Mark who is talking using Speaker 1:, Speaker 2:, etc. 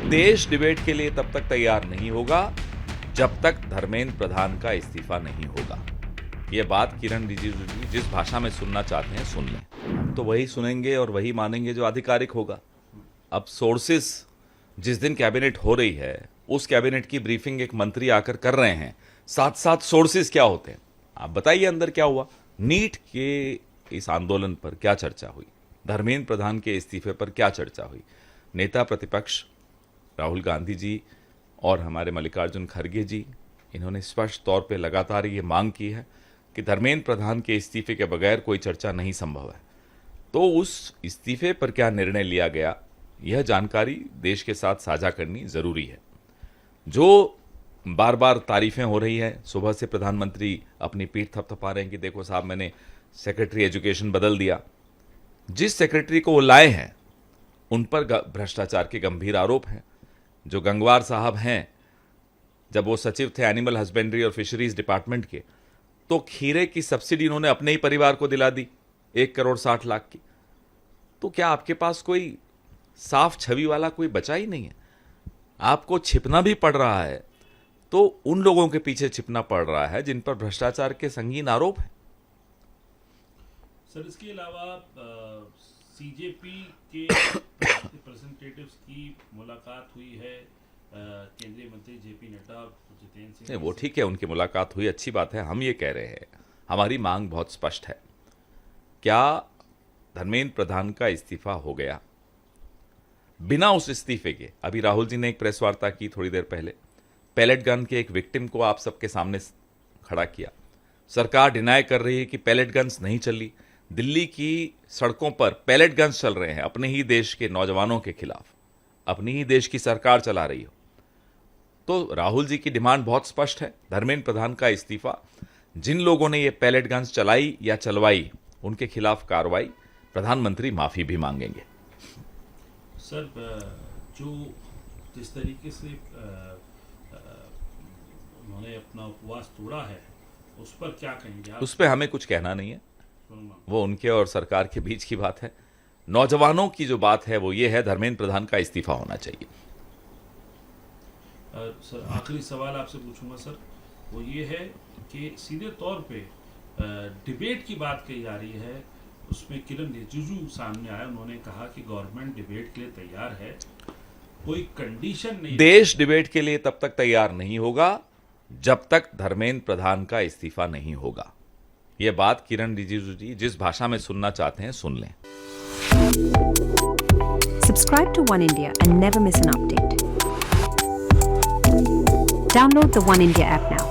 Speaker 1: देश डिबेट के लिए तब तक तैयार नहीं होगा जब तक धर्मेंद्र प्रधान का इस्तीफा नहीं होगा। ये बात किरण रिजिजू जी जिस भाषा में सुनना चाहते हैं सुन लें, तो वही सुनेंगे और वही मानेंगे जो आधिकारिक होगा। अब सोर्सेस जिस दिन कैबिनेट हो रही है उस कैबिनेट की ब्रीफिंग एक मंत्री आकर कर रहे हैं, साथ साथ सोर्सेस क्या होते हैं आप बताइए। अंदर क्या हुआ, नीट के इस आंदोलन पर क्या चर्चा हुई, धर्मेंद्र प्रधान के इस्तीफे पर क्या चर्चा हुई। नेता प्रतिपक्ष राहुल गांधी जी और हमारे मल्लिकार्जुन खड़गे जी, इन्होंने स्पष्ट तौर पे लगातार ये मांग की है कि धर्मेंद्र प्रधान के इस्तीफे के बगैर कोई चर्चा नहीं संभव है। तो उस इस्तीफे पर क्या निर्णय लिया गया, यह जानकारी देश के साथ साझा करनी जरूरी है। जो बार बार तारीफें हो रही हैं, सुबह से प्रधानमंत्री अपनी पीठ थपथपा रहे हैं कि देखो साहब मैंने सेक्रेटरी एजुकेशन बदल दिया। जिस सेक्रेटरी को वो लाए हैं उन पर भ्रष्टाचार के गंभीर आरोप हैं। जो गंगवार साहब हैं, जब वो सचिव थे एनिमल हस्बेंड्री और फिशरीज डिपार्टमेंट के, तो खीरे की सब्सिडी उन्होंने अपने ही परिवार को दिला दी 1,60,00,000 की। तो क्या आपके पास कोई साफ छवि वाला कोई बचा ही नहीं है? आपको छिपना भी पड़ रहा है तो उन लोगों के पीछे छिपना पड़ रहा है जिन पर भ्रष्टाचार के संगीन आरोप हैं।
Speaker 2: सर, इसके अलावा सीजेपी के रिप्रेजेंटेटिव्स की मुलाकात हुई है केंद्रीय मंत्री जेपी नड्डा और जितेंद्र सिंह।
Speaker 1: नहीं, वो ठीक है, उनकी मुलाकात हुई, अच्छी बात है। हम ये कह रहे हैं, हमारी मांग बहुत स्पष्ट है। क्या धर्मेंद्र प्रधान का इस्तीफा हो गया बिना उस इस्तीफे के? अभी राहुल जी ने एक प्रेस वार्ता की थोड़ी देर पहले, पैलेट गन के एक विक्टिम को आप सबके सामने खड़ा किया। सरकार डिनाई कर रही है कि पैलेट गन्स नहीं चली। दिल्ली की सड़कों पर पैलेट गन्स चल रहे हैं अपने ही देश के नौजवानों के खिलाफ, अपनी ही देश की सरकार चला रही हो। तो राहुल जी की डिमांड बहुत स्पष्ट है, धर्मेंद्र प्रधान का इस्तीफा। जिन लोगों ने ये पैलेट गन्स चलाई या चलवाई उनके खिलाफ कार्रवाई, प्रधानमंत्री माफी भी मांगेंगे।
Speaker 2: सर, जो जिस तरीके से उन्होंने अपना उपवास तोड़ा है उस पर क्या कहेंगे आप?
Speaker 1: उस पर हमें कुछ कहना नहीं है, वो उनके और सरकार के बीच की बात है। नौजवानों की जो बात है वो ये है, धर्मेंद्र प्रधान का इस्तीफा होना चाहिए।
Speaker 2: सर, आखिरी सवाल आपसे पूछूंगा सर, वो ये है कि सीधे तौर पे डिबेट की बात कही जा रही है, उसमें किरण रिजिजू सामने आया, उन्होंने कहा कि गवर्नमेंट डिबेट के लिए तैयार है, कोई कंडीशन नहीं।
Speaker 1: देश डिबेट के लिए तब तक तैयार नहीं होगा जब तक धर्मेंद्र प्रधान का इस्तीफा नहीं होगा। यह बात किरण रिजिजू जी जिस भाषा में सुनना चाहते हैं सुन लें।
Speaker 3: Subscribe to One India and never miss an update. Download the One India app now.